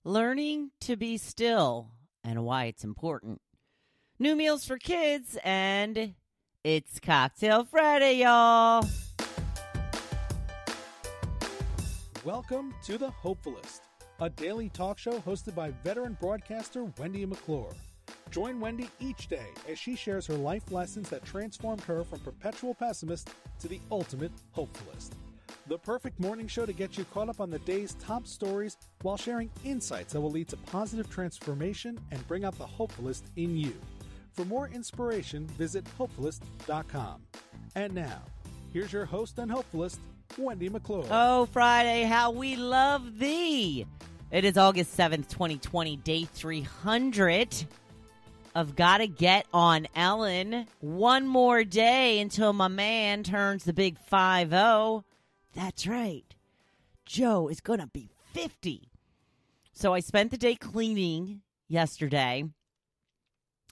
learning to be still and why it's important. New meals for kids, and it's Cocktail Friday, y'all. Welcome to the Hopefulist, a daily talk show hosted by veteran broadcaster Wendy McClure. Join Wendy each day as she shares her life lessons that transformed her from perpetual pessimist to the ultimate hopefulist. The perfect morning show to get you caught up on the day's top stories while sharing insights that will lead to positive transformation and bring out the hopefulist in you. For more inspiration, visit Hopefulist.com. And now, here's your host and hopefulist, Wendy McClure. Oh, Friday, how we love thee. It is August 7th, 2020, day 300 of Gotta Get on Ellen. One more day until my man turns the big 5-0. That's right. Joe is going to be 50. So I spent the day cleaning yesterday.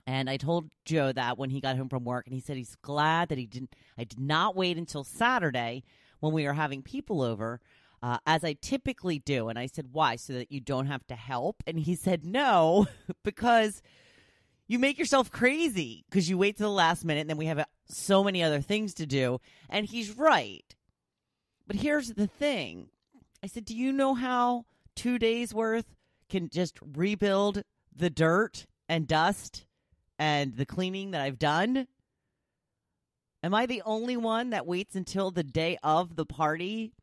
And I told Joe that when he got home from work. And he said he's glad that I did not wait until Saturday when we were having people over, as I typically do. And I said, why? So that you don't have to help? And he said, no, because you make yourself crazy because you wait till the last minute. And then we have so many other things to do. And he's right. But here's the thing. I said, do you know how 2 days worth can just rebuild the dirt and dust and the cleaning that I've done? Am I the only one that waits until the day of the party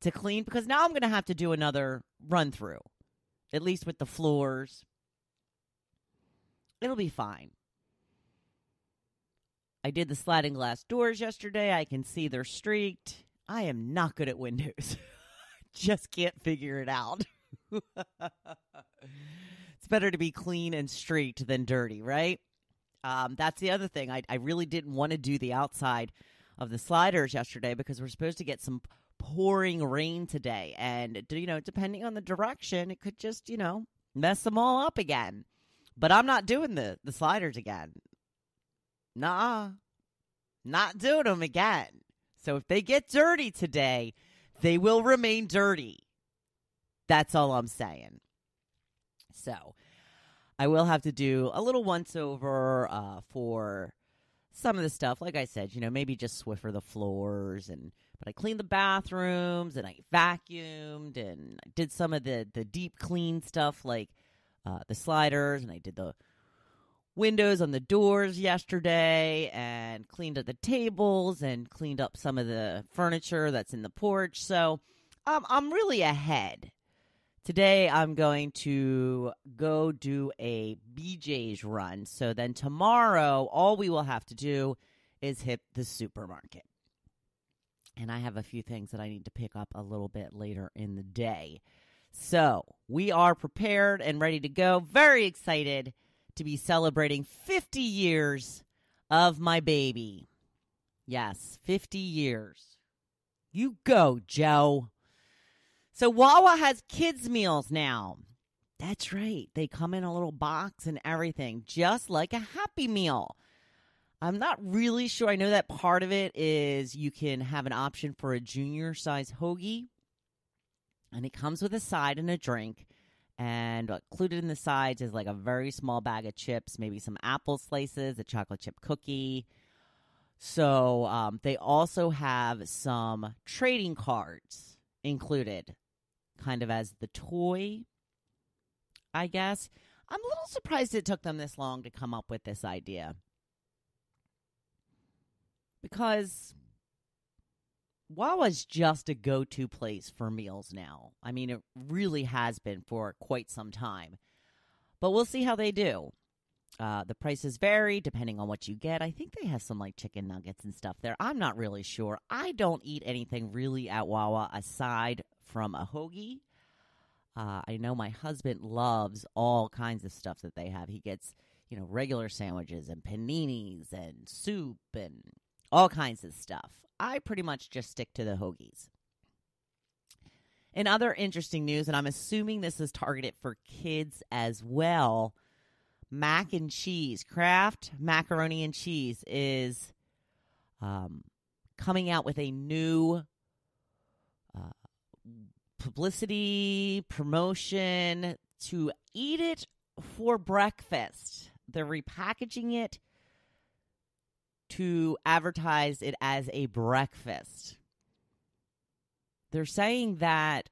to clean? Because now I'm going to have to do another run through, at least with the floors. It'll be fine. I did the sliding glass doors yesterday. I can see they're streaked. I am not good at windows. Just can't figure it out. It's better to be clean and streaked than dirty, right? That's the other thing. I really didn't want to do the outside of the sliders yesterday because we're supposed to get some pouring rain today. And, depending on the direction, it could just, mess them all up again. But I'm not doing the sliders again. Nah, not doing them again. So if they get dirty today, they will remain dirty. That's all I'm saying. So I will have to do a little once-over for some of the stuff. Like I said, maybe just Swiffer the floors. But I cleaned the bathrooms, and I vacuumed, and I did some of the deep clean stuff like the sliders, and I did the windows on the doors yesterday and cleaned up the tables and cleaned up some of the furniture that's in the porch. So I'm really ahead. Today I'm going to go do a BJ's run. So then tomorrow all we will have to do is hit the supermarket. And I have a few things that I need to pick up a little bit later in the day. So we are prepared and ready to go. Very excited to be celebrating 50 years of my baby. Yes, 50 years. You go, Joe. So Wawa has kids' meals now. That's right. They come in a little box and everything, just like a Happy Meal. I'm not really sure. I know that part of it is you can have an option for a junior size hoagie. And it comes with a side and a drink. And included in the sides is like a very small bag of chips, maybe some apple slices, a chocolate chip cookie. So they also have some trading cards included, kind of as the toy, I guess. I'm a little surprised it took them this long to come up with this idea. Because Wawa's just a go-to place for meals now. I mean, it really has been for quite some time. But we'll see how they do. The prices vary depending on what you get. I think they have some like chicken nuggets and stuff there. I'm not really sure. I don't eat anything really at Wawa aside from a hoagie. I know my husband loves all kinds of stuff that they have. He gets, regular sandwiches and paninis and soup and all kinds of stuff. I pretty much just stick to the hoagies. In other interesting news, and I'm assuming this is targeted for kids as well, mac and cheese, Kraft macaroni and cheese is coming out with a new publicity, promotion to eat it for breakfast. They're repackaging it to advertise it as a breakfast. They're saying that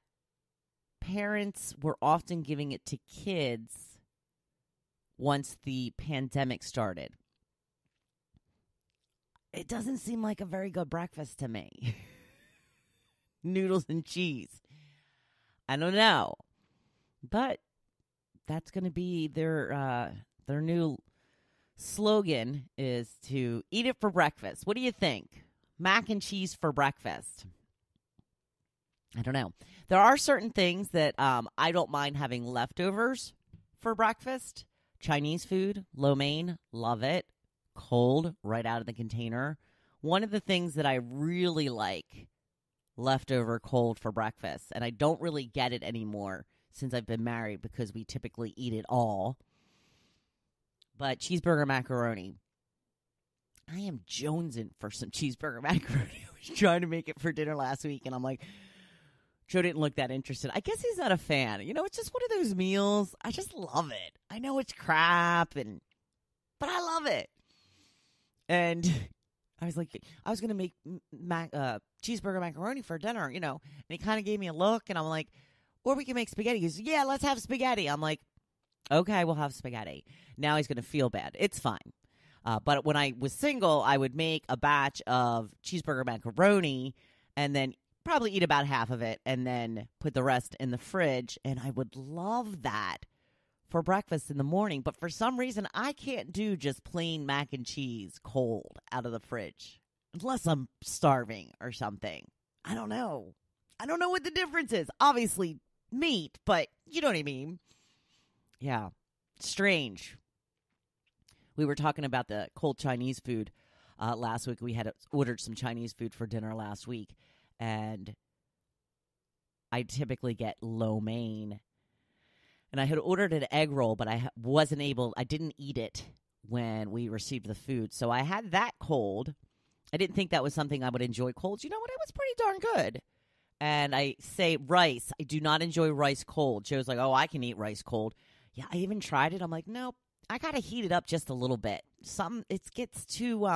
parents were often giving it to kids once the pandemic started. It doesn't seem like a very good breakfast to me. Noodles and cheese. I don't know. But that's going to be their new slogan is to eat it for breakfast. What do you think? Mac and cheese for breakfast. I don't know. There are certain things that I don't mind having leftovers for breakfast. Chinese food, lo mein, love it. Cold, right out of the container. One of the things that I really like leftover cold for breakfast, and I don't really get it anymore since I've been married because we typically eat it all, but cheeseburger macaroni. I am jonesing for some cheeseburger macaroni. I was trying to make it for dinner last week, and I'm like, Joe didn't look that interested. I guess he's not a fan. You know, it's just one of those meals. I just love it. I know it's crap, but I love it. And I was like, I was going to make cheeseburger macaroni for dinner, you know. And he kind of gave me a look, and I'm like, or we can make spaghetti. He goes, yeah, let's have spaghetti. I'm like, okay, we'll have spaghetti. Now he's going to feel bad. It's fine. But when I was single, I would make a batch of cheeseburger macaroni and then probably eat about half of it and then put the rest in the fridge. And I would love that for breakfast in the morning. But for some reason, I can't do just plain mac and cheese cold out of the fridge unless I'm starving or something. I don't know. I don't know what the difference is. Obviously, meat, but you know what I mean. Yeah, strange. We were talking about the cold Chinese food last week. We had ordered some Chinese food for dinner last week, and I typically get lo mein. And I had ordered an egg roll, but I didn't eat it when we received the food. So I had that cold. I didn't think that was something I would enjoy cold. You know what? It was pretty darn good. And I say rice. I do not enjoy rice cold. Joe's like, oh, I can eat rice cold. Yeah, I even tried it. I'm like, nope. I got to heat it up just a little bit. It gets too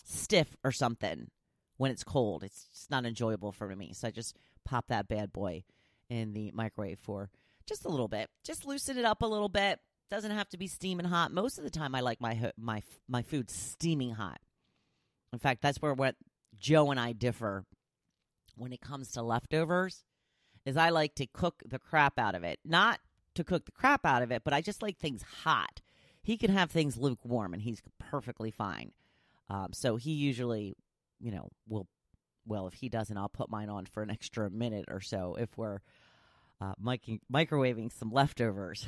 stiff or something when it's cold. It's just not enjoyable for me. So I just pop that bad boy in the microwave for just a little bit. Just loosen it up a little bit. Doesn't have to be steaming hot. Most of the time I like my food steaming hot. In fact, that's where what Joe and I differ when it comes to leftovers is I like to cook the crap out of it. Not to cook the crap out of it, but I just like things hot. He can have things lukewarm, and he's perfectly fine. So he usually, if he doesn't, I'll put mine on for an extra minute or so if we're microwaving some leftovers.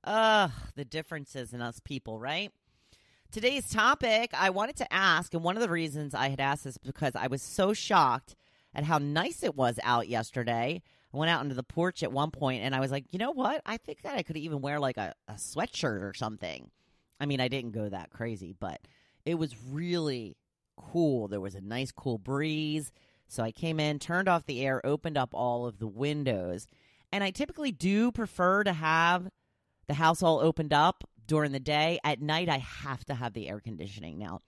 The differences in us people, right? Today's topic, I wanted to ask, and one of the reasons I had asked this because I was so shocked at how nice it was out yesterday. I went out into the porch at one point, and I was like, you know what? I think that I could even wear like a sweatshirt or something. I mean, I didn't go that crazy, but it was really cool. There was a nice cool breeze. So I came in, turned off the air, opened up all of the windows. And I typically do prefer to have the house all opened up during the day. At night, I have to have the air conditioning. Now,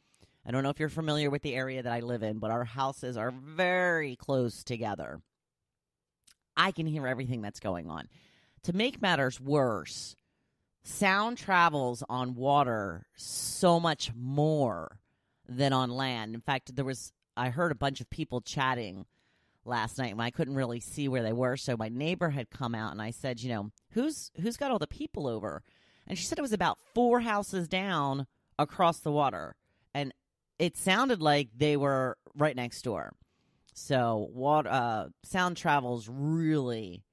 I don't know if you're familiar with the area that I live in, but our houses are very close together. I can hear everything that's going on. To make matters worse, sound travels on water so much more than on land. In fact, I heard a bunch of people chatting last night, and I couldn't really see where they were. So my neighbor had come out, and I said, who's got all the people over? And she said it was about 4 houses down across the water. And it sounded like they were right next door. So sound travels really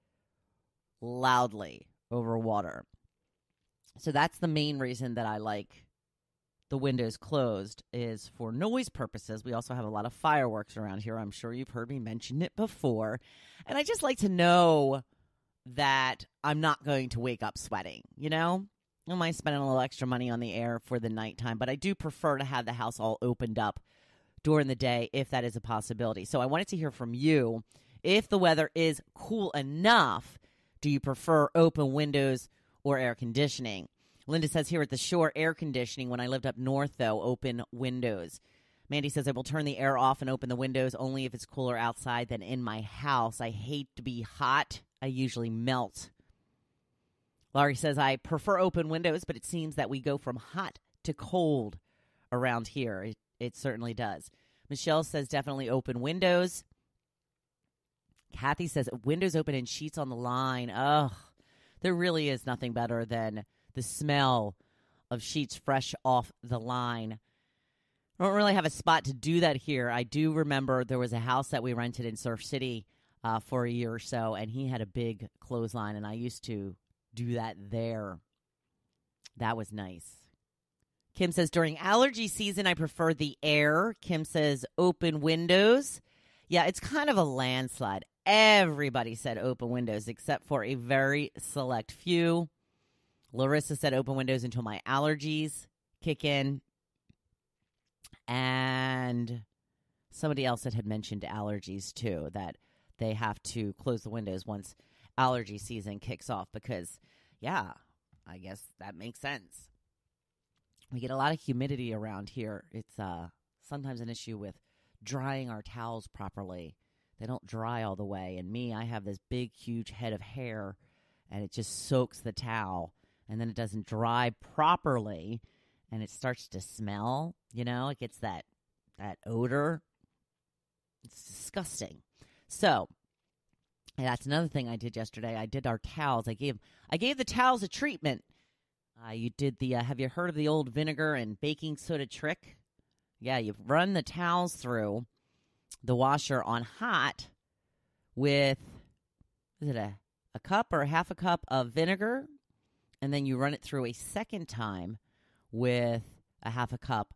loudly over water. So that's the main reason that I like the windows closed is for noise purposes. We also have a lot of fireworks around here. I'm sure you've heard me mention it before. And I just like to know that I'm not going to wake up sweating, I might spend a little extra money on the air for the nighttime, but I do prefer to have the house all opened up during the day if that is a possibility. So I wanted to hear from you If the weather is cool enough, do you prefer open windows or air conditioning? Linda says here at the shore, air conditioning. When I lived up north, though, open windows. Mandy says, I will turn the air off and open the windows only if it's cooler outside than in my house. I hate to be hot. I usually melt. Laurie says, I prefer open windows, but it seems that we go from hot to cold around here. It certainly does. Michelle says, definitely open windows. Kathy says, windows open and sheets on the line. Ugh, there really is nothing better than the smell of sheets fresh off the line. I don't really have a spot to do that here. I do remember there was a house that we rented in Surf City for a year or so, and he had a big clothesline, and I used to do that there. That was nice. Kim says, during allergy season, I prefer the air. Kim says, open windows. Yeah, it's kind of a landslide. Everybody said open windows except for a very select few. Larissa said open windows until my allergies kick in. And somebody else that had mentioned allergies, too, that they have to close the windows once allergy season kicks off because, yeah, I guess that makes sense. We get a lot of humidity around here. It's sometimes an issue with drying our towels properly. They don't dry all the way. And me, I have this big, huge head of hair, and it just soaks the towel, and then it doesn't dry properly. And it starts to smell, it gets that odor. It's disgusting. So that's another thing I did yesterday. I did our towels. I gave the towels a treatment. You did the, have you heard of the old vinegar and baking soda trick? Yeah, you run the towels through the washer on hot with, is it a cup or a half a cup of vinegar? And then you run it through a second time with a half a cup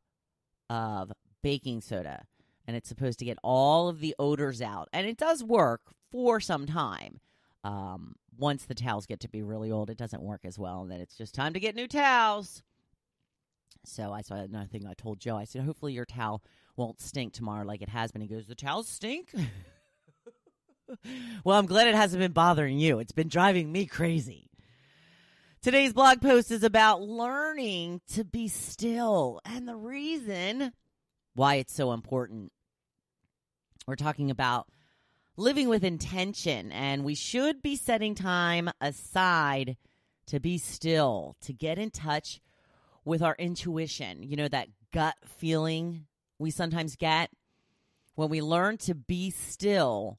of baking soda. And it's supposed to get all of the odors out. And it does work for some time. Once the towels get to be really old, it doesn't work as well. And then it's just time to get new towels. So I saw another thing I told Joe. I said, hopefully your towel won't stink tomorrow like it has been. He goes, the towels stink? Well, I'm glad it hasn't been bothering you. It's been driving me crazy. Today's blog post is about learning to be still and the reason why it's so important. We're talking about living with intention, and we should be setting time aside to be still, to get in touch with our intuition. That gut feeling we sometimes get. When we learn to be still,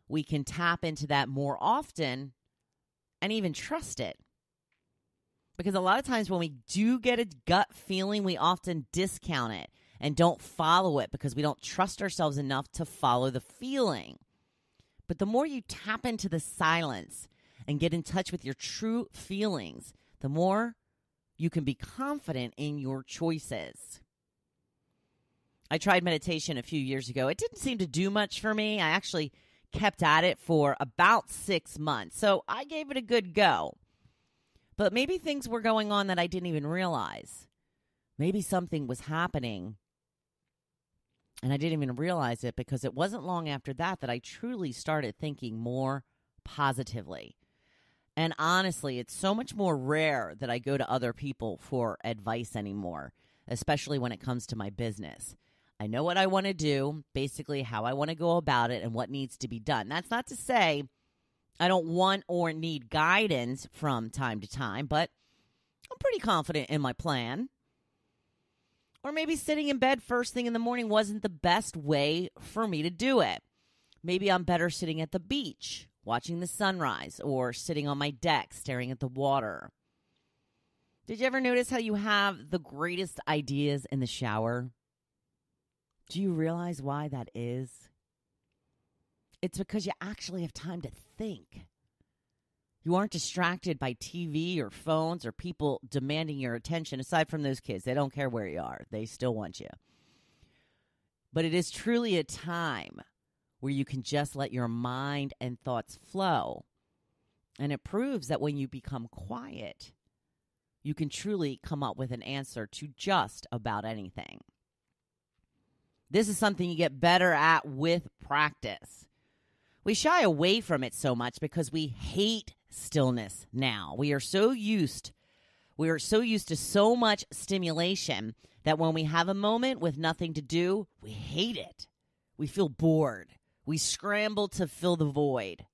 we can tap into that more often and even trust it. Because a lot of times when we do get a gut feeling, we often discount it and don't follow it because we don't trust ourselves enough to follow the feeling. But the more you tap into the silence and get in touch with your true feelings, the more you can be confident in your choices. I tried meditation a few years ago. It didn't seem to do much for me. I actually kept at it for about 6 months. So I gave it a good go. But maybe things were going on that I didn't even realize. Maybe something was happening, and I didn't even realize it because it wasn't long after that I truly started thinking more positively. And honestly, it's so much more rare that I go to other people for advice anymore, especially when it comes to my business. I know what I want to do, basically how I want to go about it, and what needs to be done. That's not to say I don't want or need guidance from time to time, but I'm pretty confident in my plan. Or maybe sitting in bed first thing in the morning wasn't the best way for me to do it. Maybe I'm better sitting at the beach, watching the sunrise, or sitting on my deck, staring at the water. Did you ever notice how you have the greatest ideas in the shower? Do you realize why that is? It's because you actually have time to think. You aren't distracted by TV or phones or people demanding your attention, aside from those kids. They don't care where you are. They still want you. But it is truly a time where you can just let your mind and thoughts flow. And it proves that when you become quiet, you can truly come up with an answer to just about anything. This is something you get better at with practice. We shy away from it so much because we hate stillness now. We are so used to so much stimulation that when we have a moment with nothing to do, we hate it. We feel bored. We scramble to fill the void.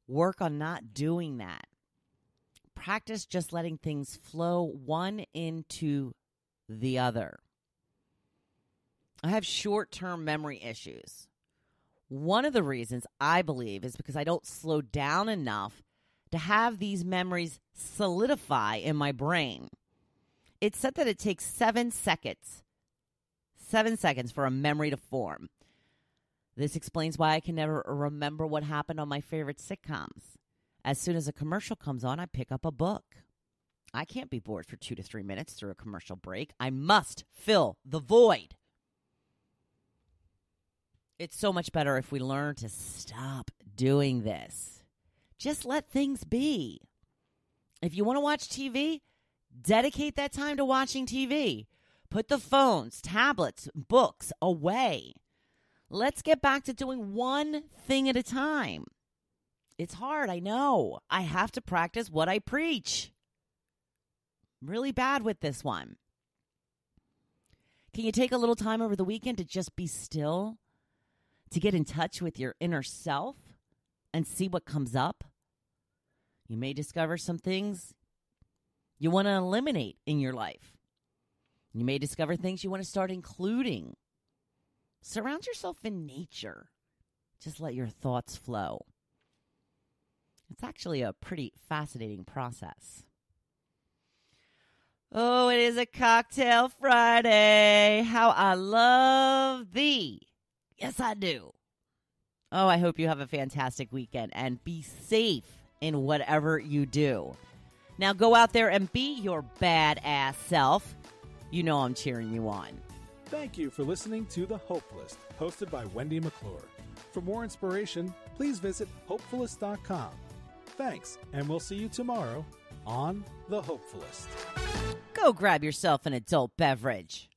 Work on not doing that. Practice just letting things flow one into the other. I have short-term memory issues. One of the reasons I believe is because I don't slow down enough to have these memories solidify in my brain. It's said that it takes 7 seconds for a memory to form. This explains why I can never remember what happened on my favorite sitcoms. As soon as a commercial comes on, I pick up a book. I can't be bored for 2 to 3 minutes through a commercial break. I must fill the void. It's so much better if we learn to stop doing this. Just let things be. If you want to watch TV, dedicate that time to watching TV. Put the phones, tablets, books away. Let's get back to doing one thing at a time. It's hard, I know. I have to practice what I preach. I'm really bad with this one. Can you take a little time over the weekend to just be still? To get in touch with your inner self and see what comes up? You may discover some things you want to eliminate in your life. You may discover things you want to start including. Surround yourself in nature. Just let your thoughts flow. It's actually a pretty fascinating process. Oh, it is a cocktail Friday. How I love thee. Yes, I do. Oh, I hope you have a fantastic weekend and be safe in whatever you do. Now go out there and be your badass self. You know I'm cheering you on. Thank you for listening to The Hopefulist, hosted by Wendy McClure. For more inspiration, please visit Hopefulist.com. Thanks, and we'll see you tomorrow on The Hopefulist. Go grab yourself an adult beverage.